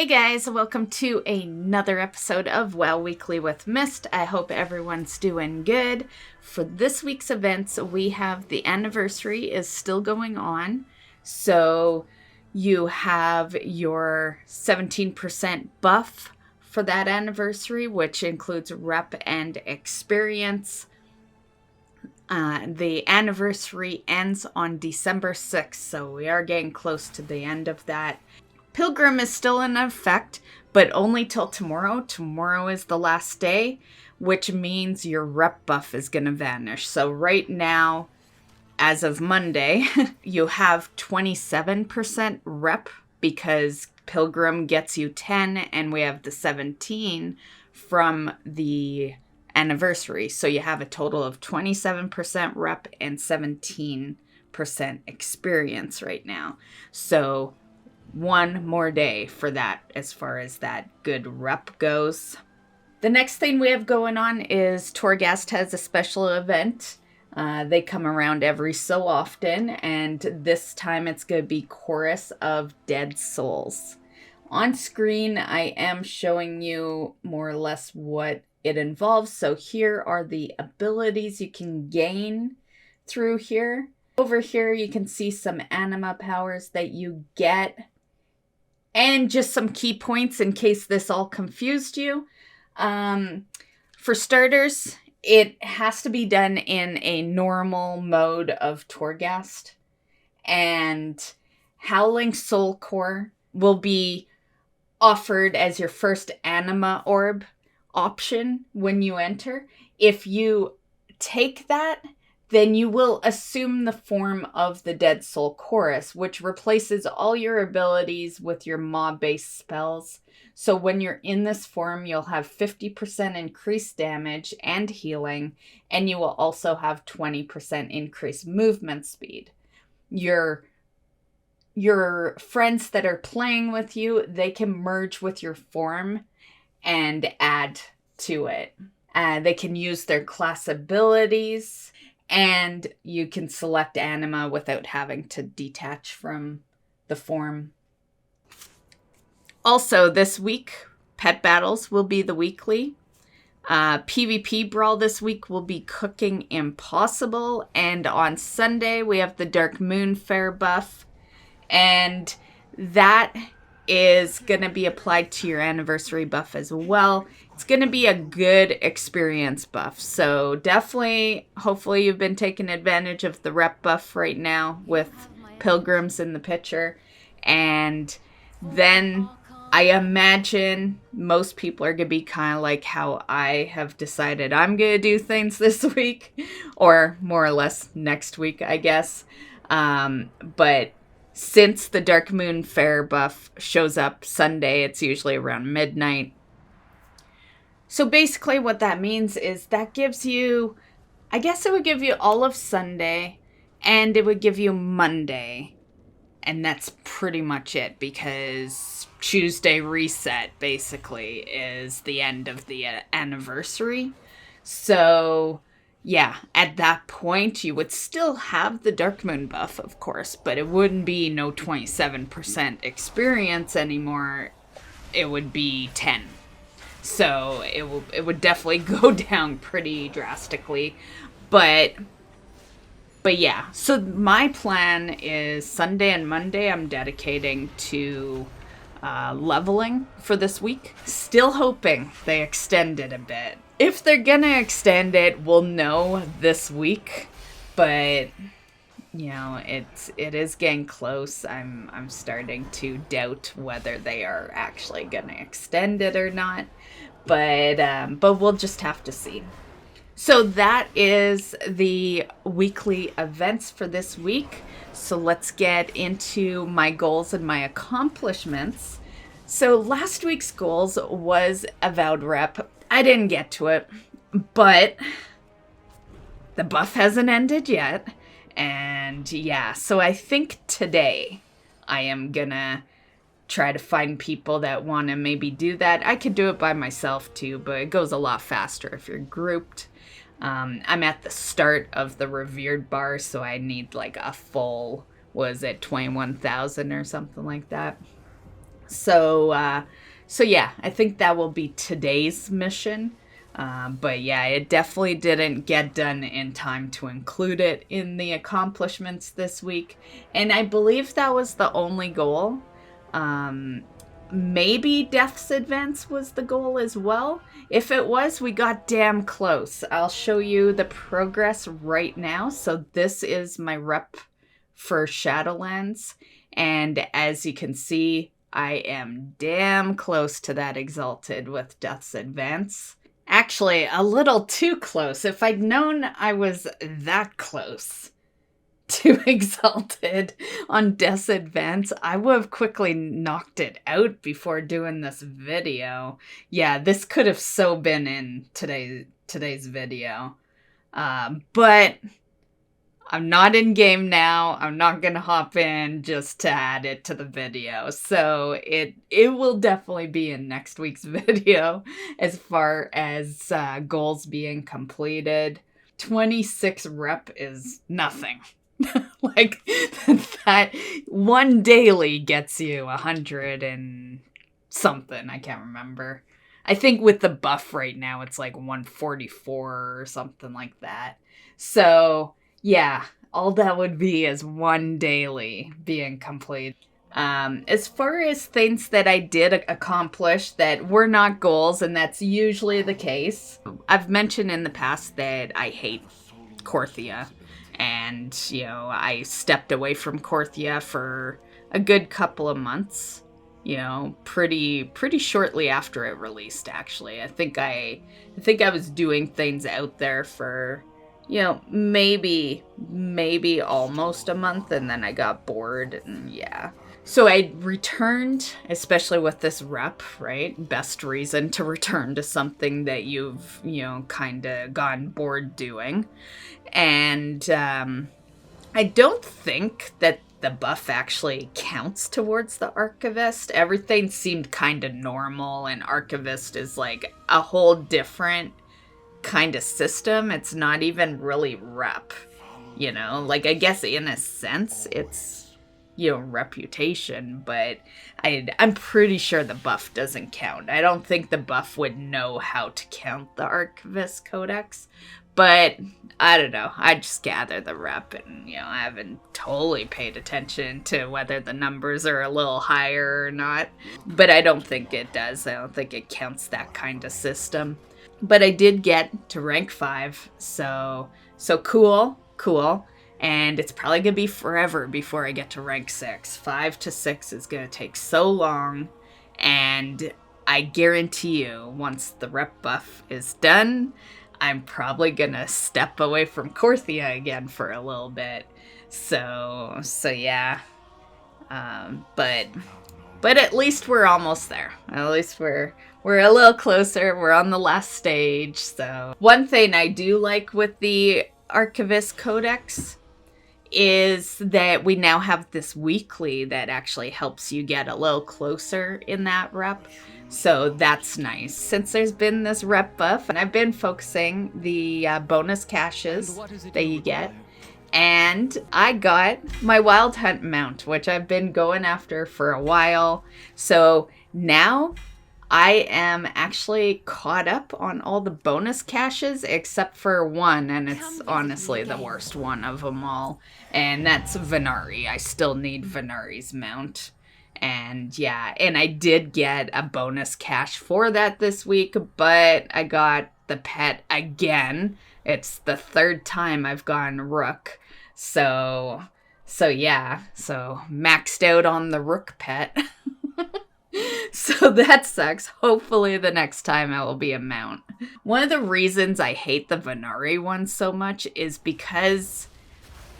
Hey guys, welcome to another episode of WoW Weekly with Myst. I hope everyone's doing good. For this week's events, we have the anniversary is still going on. So you have your 17% buff for that anniversary, which includes rep and experience. The anniversary ends on December 6th, so we are getting close to the end of that. Pilgrim is still in effect, but only till tomorrow. Tomorrow is the last day, which means your rep buff is going to vanish. So right now, as of Monday, you have 27% rep because Pilgrim gets you 10 and we have the 17 from the anniversary. So you have a total of 27% rep and 17% experience right now. So one more day for that as far as that good rep goes. The next thing we have going on is Torghast has a special event. They come around every so often, and this time it's going to be Chorus of Dead Souls. On screen, I am showing you more or less what it involves. So here are the abilities you can gain through here. Over here, you can see some anima powers that you get. And just some key points in case this all confused you. For starters, it has to be done in a normal mode of Torghast. And Howling Soul Core will be offered as your first anima orb option when you enter. If you take that, then you will assume the form of the Dead Soul Chorus, which replaces all your abilities with your mob-based spells. So when you're in this form, you'll have 50% increased damage and healing, and you will also have 20% increased movement speed. Your friends that are playing with you, they can merge with your form and add to it. They can use their class abilities, and you can select anima without having to detach from the form. Also, this week, Pet Battles will be the weekly. PVP Brawl this week will be Cooking Impossible. And on Sunday, we have the Dark Moon Fair buff. And that is going to be applied to your anniversary buff as well. It's going to be a good experience buff. So definitely, hopefully you've been taking advantage of the rep buff right now with Pilgrims in the picture. And then I imagine most people are going to be kind of like how I have decided I'm going to do things this week. Or more or less next week, I guess. But since the Dark Moon Fair buff shows up Sunday, it's usually around midnight. So basically what that means is that gives you, I guess it would give you all of Sunday, and it would give you Monday. And that's pretty much it, because Tuesday reset basically is the end of the anniversary. So yeah, at that point, you would still have the Dark Moon buff, of course, but it wouldn't be no 27% experience anymore. It would be 10. So it would definitely go down pretty drastically. But yeah, so my plan is Sunday and Monday I'm dedicating to leveling for this week. Still hoping they extend it a bit. If they're gonna extend it, we'll know this week. But you know, it is getting close. I'm starting to doubt whether they are actually gonna extend it or not. But we'll just have to see. So that is the weekly events for this week. So let's get into my goals and my accomplishments. So last week's goals was Avowed Rep. I didn't get to it, but the buff hasn't ended yet. And yeah, so I think today I am gonna try to find people that want to maybe do that. I could do it by myself too, but it goes a lot faster if you're grouped. I'm at the start of the revered bar, so I need like a full, 21,000 or something like that. So yeah, I think that will be today's mission. But yeah, it definitely didn't get done in time to include it in the accomplishments this week. And I believe that was the only goal. Maybe Death's Advance was the goal as well. If it was, we got damn close. I'll show you the progress right now. So this is my rep for Shadowlands. And as you can see, I am damn close to that Exalted with Death's Advance. Actually, a little too close. If I'd known I was that close to Exalted on Death's Advance, I would have quickly knocked it out before doing this video. Yeah, this could have so been in today's video. But I'm not in game now. I'm not going to hop in just to add it to the video. So it will definitely be in next week's video as far as goals being completed. 26 rep is nothing. Like that one daily gets you 100 and something. I can't remember. I think with the buff right now, it's like 144 or something like that. So yeah, all that would be is one daily being complete. As far as things that I did accomplish that were not goals, and that's usually the case, I've mentioned in the past that I hate Korthia. And, you know, I stepped away from Korthia for a good couple of months. You know, pretty shortly after it released, actually. I think I was doing things out there for, you know, maybe almost a month, and then I got bored, and yeah. So I returned, especially with this rep, right? Best reason to return to something that you've, you know, kind of gotten bored doing. And I don't think that the buff actually counts towards the Archivist. Everything seemed kind of normal, and Archivist is like a whole different kind of system. It's not even really rep, you know? Like, I guess in a sense it's, you know, reputation, but I'm pretty sure the buff doesn't count. I don't think the buff would know how to count the Archivist Codex, but I don't know. I just gather the rep, and, you know, I haven't totally paid attention to whether the numbers are a little higher or not, but I don't think it does. I don't think it counts that kind of system. But I did get to rank 5, so cool. And it's probably going to be forever before I get to rank 6. 5 to 6 is going to take so long, and I guarantee you, once the rep buff is done, I'm probably going to step away from Korthia again for a little bit. So yeah. But at least we're almost there. At least we're a little closer. We're on the last stage. So one thing I do like with the Archivist Codex is that we now have this weekly that actually helps you get a little closer in that rep. So that's nice. Since there's been this rep buff, and I've been focusing the bonus caches that you get. And I got my Wild Hunt mount, which I've been going after for a while. So now I am actually caught up on all the bonus caches except for one, and it's honestly the worst one of them all. And that's Venari. I still need Venari's mount. And yeah, and I did get a bonus cache for that this week, but I got the pet again. It's the third time I've gone Rook. So yeah, so maxed out on the Rook pet. So that sucks. Hopefully the next time I will be a mount. One of the reasons I hate the Venari one so much is because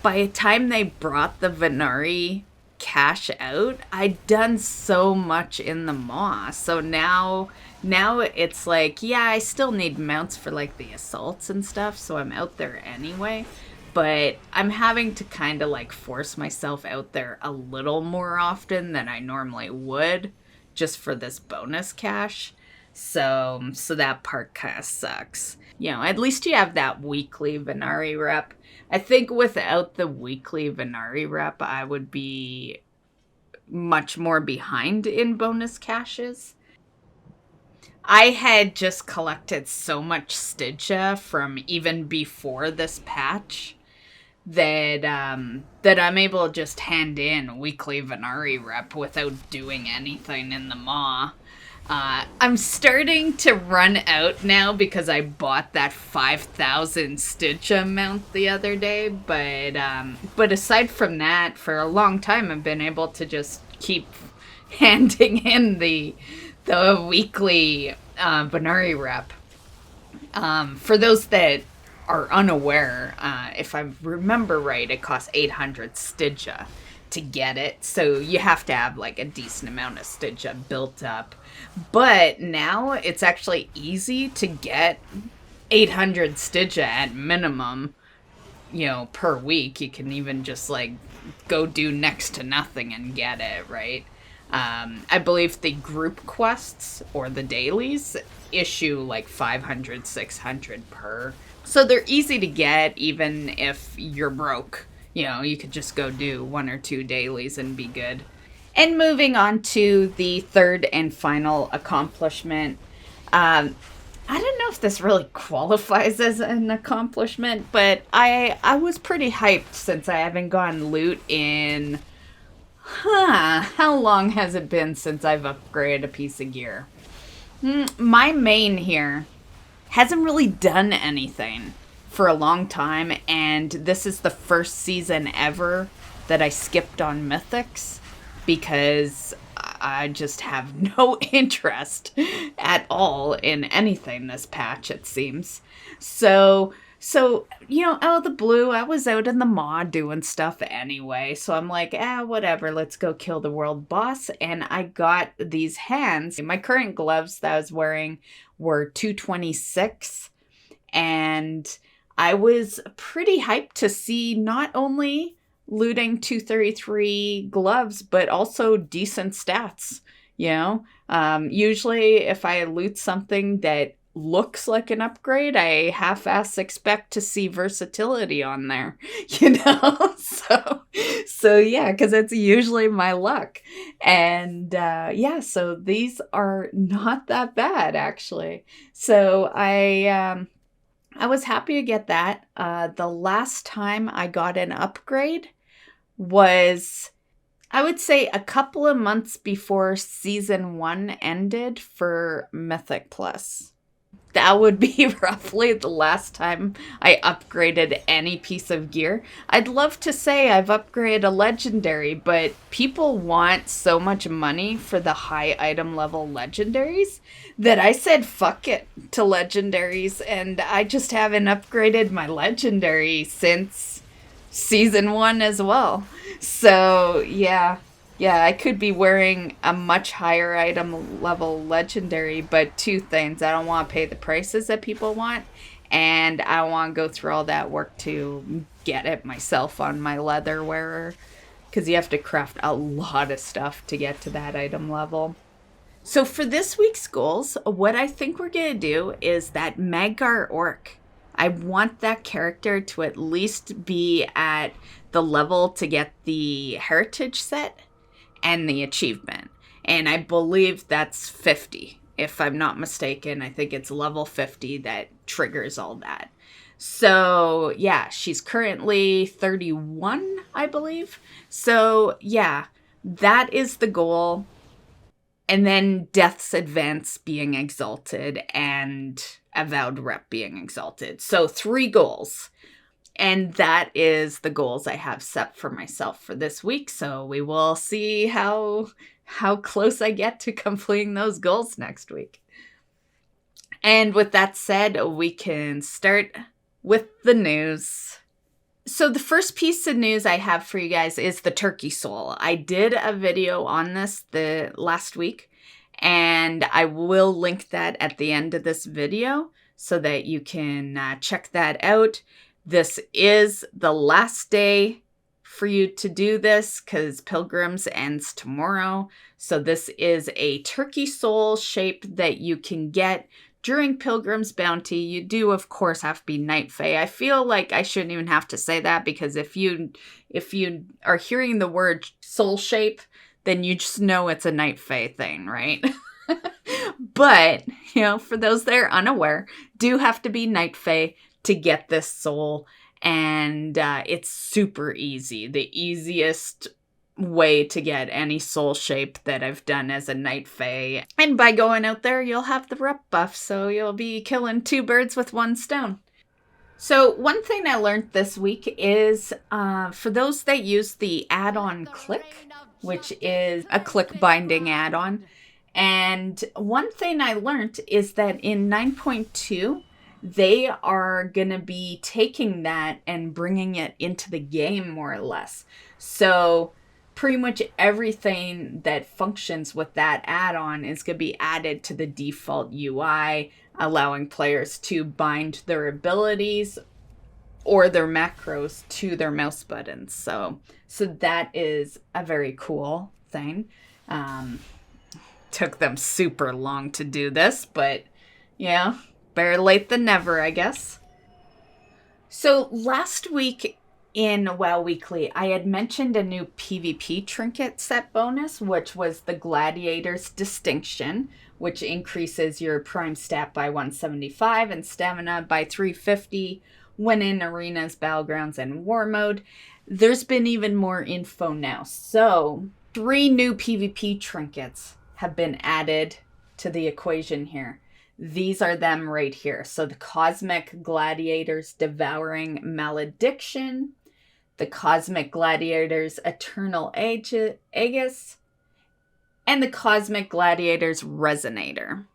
by the time they brought the Venari cache out, I'd done so much in the Maw. So now it's like, yeah, I still need mounts for like the assaults and stuff, so I'm out there anyway. But I'm having to kind of like force myself out there a little more often than I normally would, just for this bonus cache. So that part kind of sucks. You know, at least you have that weekly Venari rep. I think without the weekly Venari rep, I would be much more behind in bonus caches. I had just collected so much Stygia from even before this patch that I'm able to just hand in weekly Venari rep without doing anything in the maw. I'm starting to run out now because I bought that 5,000 Stygia mount the other day, but aside from that, for a long time I've been able to just keep handing in the weekly Venari rep. For those that are unaware, if I remember right, it costs 800 Stygia to get it. So you have to have like a decent amount of Stygia built up. But now it's actually easy to get 800 Stygia at minimum, per week. You can even just like go do next to nothing and get it, right? I believe the group quests or the dailies issue like 500, 600 per. So they're easy to get even if you're broke. You could just go do 1 or 2 dailies and be good. And moving on to the third and final accomplishment. I don't know if this really qualifies as an accomplishment, but I was pretty hyped since I haven't gone loot in... how long has it been since I've upgraded a piece of gear? My main here hasn't really done anything for a long time, and this is the first season ever that I skipped on mythics because I just have no interest at all in anything this patch, it seems. So, out of the blue, I was out in the maw doing stuff anyway. So I'm like, whatever, let's go kill the world boss. And I got these hands. My current gloves that I was wearing were 226. And I was pretty hyped to see not only looting 233 gloves, but also decent stats. Usually if I loot something that looks like an upgrade, I half-ass expect to see versatility on there, so yeah, because it's usually my luck. And so these are not that bad, actually. So I was happy to get that. The last time I got an upgrade was, I would say, a couple of months before Season 1 ended for Mythic Plus. That would be roughly the last time I upgraded any piece of gear. I'd love to say I've upgraded a legendary, but people want so much money for the high item level legendaries that I said fuck it to legendaries, and I just haven't upgraded my legendary since Season 1 as well. So, yeah, I could be wearing a much higher item level legendary, but 2 things. I don't want to pay the prices that people want, and I don't want to go through all that work to get it myself on my leather wearer, because you have to craft a lot of stuff to get to that item level. So for this week's goals, what I think we're going to do is that Maggar Orc. I want that character to at least be at the level to get the heritage set and the achievement. And I believe that's 50. If I'm not mistaken, I think it's level 50 that triggers all that. So, yeah, she's currently 31, I believe. So, yeah, that is the goal. And then Death's Advance being exalted and Avowed Rep being exalted. So 3 goals. And that is the goals I have set for myself for this week. So we will see how close I get to completing those goals next week. And with that said, we can start with the news. So the first piece of news I have for you guys is the turkey soul. I did a video on this the last week, and I will link that at the end of this video so that you can check that out. This is the last day for you to do this because Pilgrims ends tomorrow. So this is a turkey soul shape that you can get during Pilgrim's Bounty. You do, of course, have to be Night Fae. I feel like I shouldn't even have to say that, because if you are hearing the word soul shape, then you just know it's a Night Fae thing, right? But, for those that are unaware, do have to be Night Fae to get this soul. And it's super easy. The easiest way to get any soul shape that I've done as a Night Fae. And by going out there, you'll have the rep buff, so you'll be killing 2 birds with 1 stone. So one thing I learned this week is for those that use the add-on Clique, which is a Clique binding add-on, and one thing I learned is that in 9.2, they are going to be taking that and bringing it into the game more or less. So pretty much everything that functions with that add-on is going to be added to the default UI, allowing players to bind their abilities or their macros to their mouse buttons. So that is a very cool thing. Took them super long to do this, but yeah, better late than never, I guess. So last week in WoW Weekly, I had mentioned a new PVP Trinket set bonus, which was the Gladiator's Distinction, which increases your prime stat by 175 and stamina by 350 when in arenas, battlegrounds, and war mode. There's been even more info now. So 3 new PvP trinkets have been added to the equation here. These are them right here. So the Cosmic Gladiator's Devouring Malediction, the Cosmic Gladiator's Eternal Aegis, and the Cosmic Gladiator's Resonator.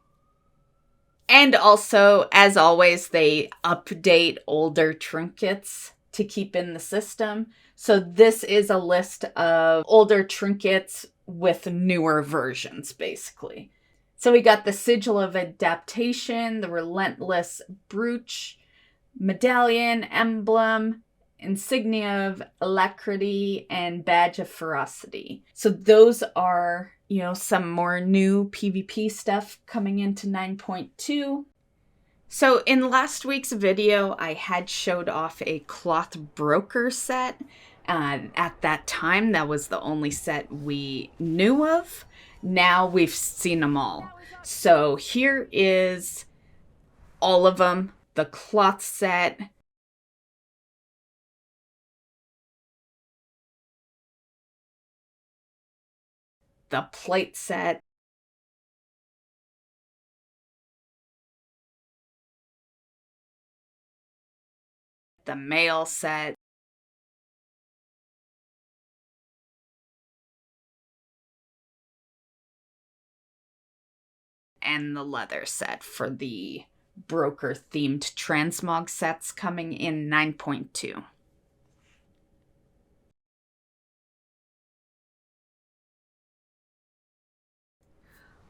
And also, as always, they update older trinkets to keep in the system. So this is a list of older trinkets with newer versions, basically. So we got the Sigil of Adaptation, the Relentless Brooch, Medallion, Emblem, Insignia of Alacrity, and Badge of Ferocity. So those are, some more new PvP stuff coming into 9.2. So in last week's video, I had showed off a Cloth Broker set. At that time, that was the only set we knew of. Now we've seen them all. So here is all of them. The cloth set, the plate set, the mail set, and the leather set for the broker-themed transmog sets coming in 9.2.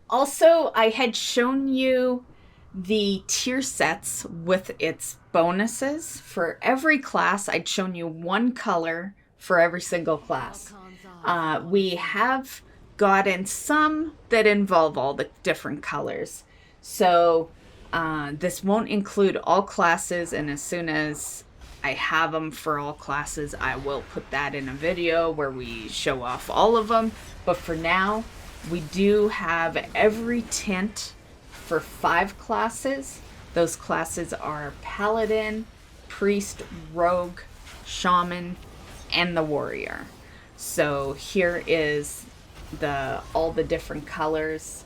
Also, I had shown you the tier sets with its bonuses. For every class, I'd shown you 1 color for every single class. We have gotten some that involve all the different colors. So this won't include all classes, and as soon as I have them for all classes, I will put that in a video where we show off all of them. But for now, we do have every tint for 5 classes. Those classes are Paladin, Priest, Rogue, Shaman, and the Warrior. So here is all the different colors.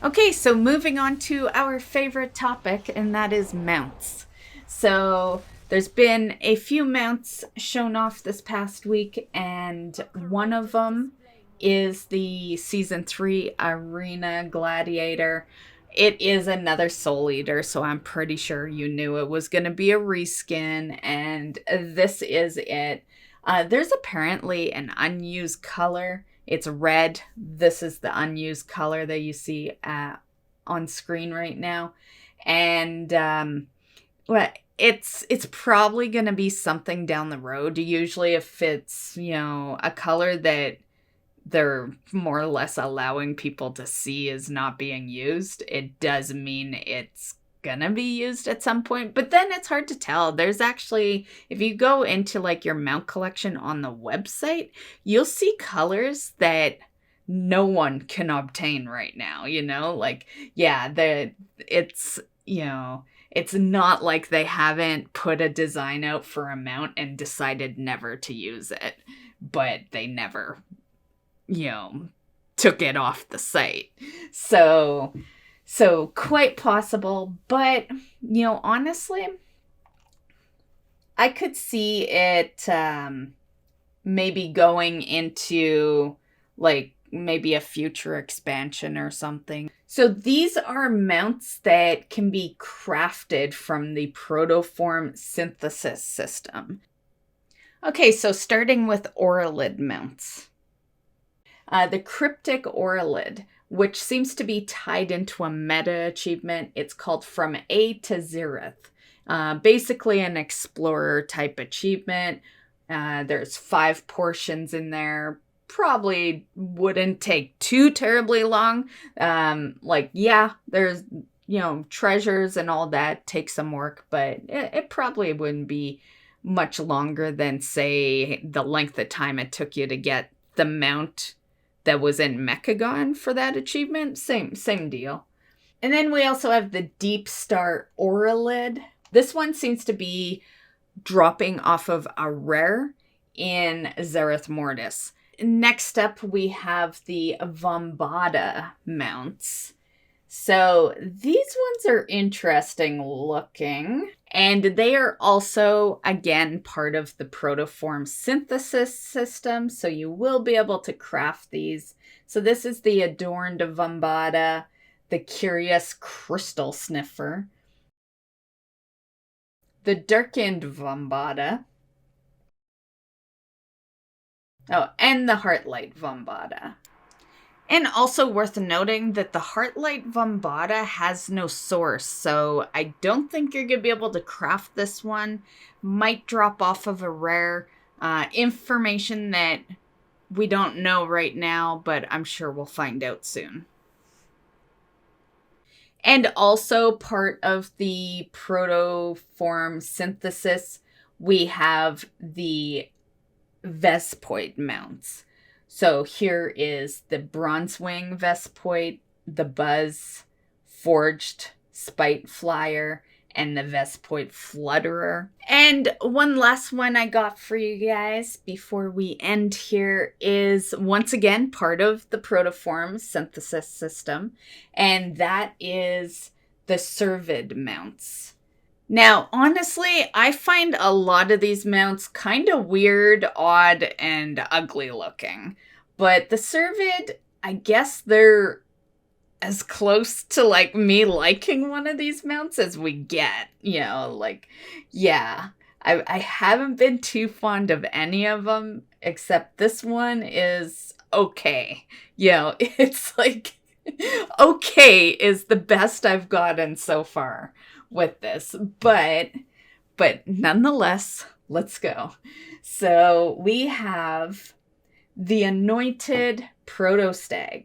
Okay, so moving on to our favorite topic, and that is mounts. So there's been a few mounts shown off this past week, and one of them is the Season 3 Arena Gladiator. It is another Soul Eater, so I'm pretty sure you knew it was going to be a reskin, and this is it. There's apparently an unused color. It's red. This is the unused color that you see on screen right now. And well, it's probably going to be something down the road. Usually if it's, a color that they're more or less allowing people to see is not being used, it does mean it's gonna be used at some point, but then it's hard to tell. There's actually, if you go into like your mount collection on the website, you'll see colors that no one can obtain right now, like, yeah, it's, it's not like they haven't put a design out for a mount and decided never to use it, but they never took it off the site. So quite possible, but honestly, I could see it maybe going into like maybe a future expansion or something. So these are mounts that can be crafted from the protoform synthesis system. Okay, so starting with Auralid mounts. The Cryptic Auralid, which seems to be tied into a meta achievement. It's called From A to Zereth. Basically an explorer type achievement. There's 5 portions in there. Probably wouldn't take too terribly long. There's, treasures and all that take some work, but it probably wouldn't be much longer than, say, the length of time it took you to get the mount that was in Mechagon for that achievement. Same deal. And then we also have the Deep Star Auralid. This one seems to be dropping off of a rare in Zereth Mortis. Next up, we have the Vombada mounts. So these ones are interesting looking. And they are also, again, part of the protoform synthesis system. So you will be able to craft these. So this is the Adorned Vombada, the Curious Crystal Sniffer, the Darkened Vombada, and the Heartlight Vombada. And also worth noting that the Heartlight Vombada has no source, so I don't think you're going to be able to craft this one. Might drop off of a rare. Information that we don't know right now, but I'm sure we'll find out soon. And also part of the protoform synthesis, we have the Vespoid mounts. So here is the Bronzewing Vespoid, the Buzz, Forged Spite Flyer, and the Vespoid Flutterer. And one last one I got for you guys before we end here is once again part of the protoform synthesis system, and that is the Servid mounts. Now, honestly, I find a lot of these mounts kind of weird, odd, and ugly looking. But the Servid, I guess they're as close to, like, me liking one of these mounts as we get. I haven't been too fond of any of them, except this one is okay. It's like, okay is the best I've gotten so far with this, but nonetheless, let's go. So we have the Anointed Protostag.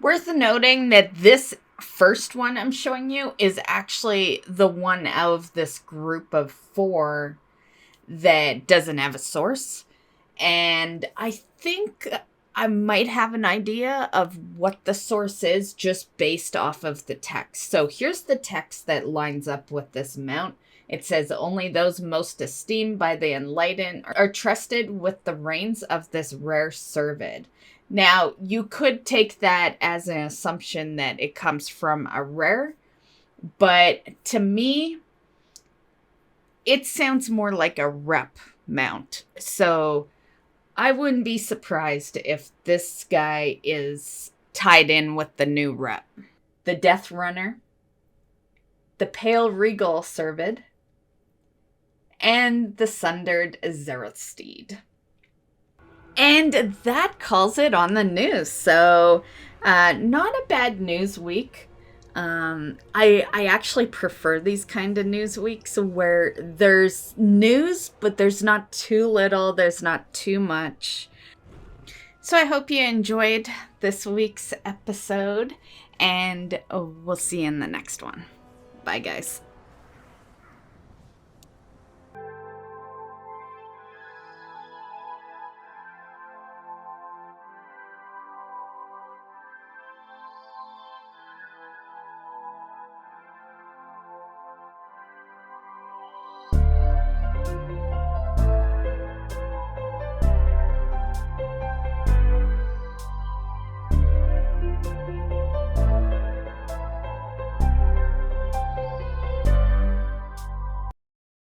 Worth noting that this first one I'm showing you is actually the one out of this group of 4 that doesn't have a source, and I think I might have an idea of what the source is just based off of the text. So here's the text that lines up with this mount. It says, only those most esteemed by the enlightened are trusted with the reins of this rare Servid. Now, you could take that as an assumption that it comes from a rare, but to me, it sounds more like a rep mount. So I wouldn't be surprised if this guy is tied in with the new rep. The Death Runner, the Pale Regal Servid, and the Sundered Zereth Steed. And that calls it on the news. So, not a bad news week. I actually prefer these kind of news weeks where there's news, but there's not too little, there's not too much. So I hope you enjoyed this week's episode, and we'll see you in the next one. Bye, guys.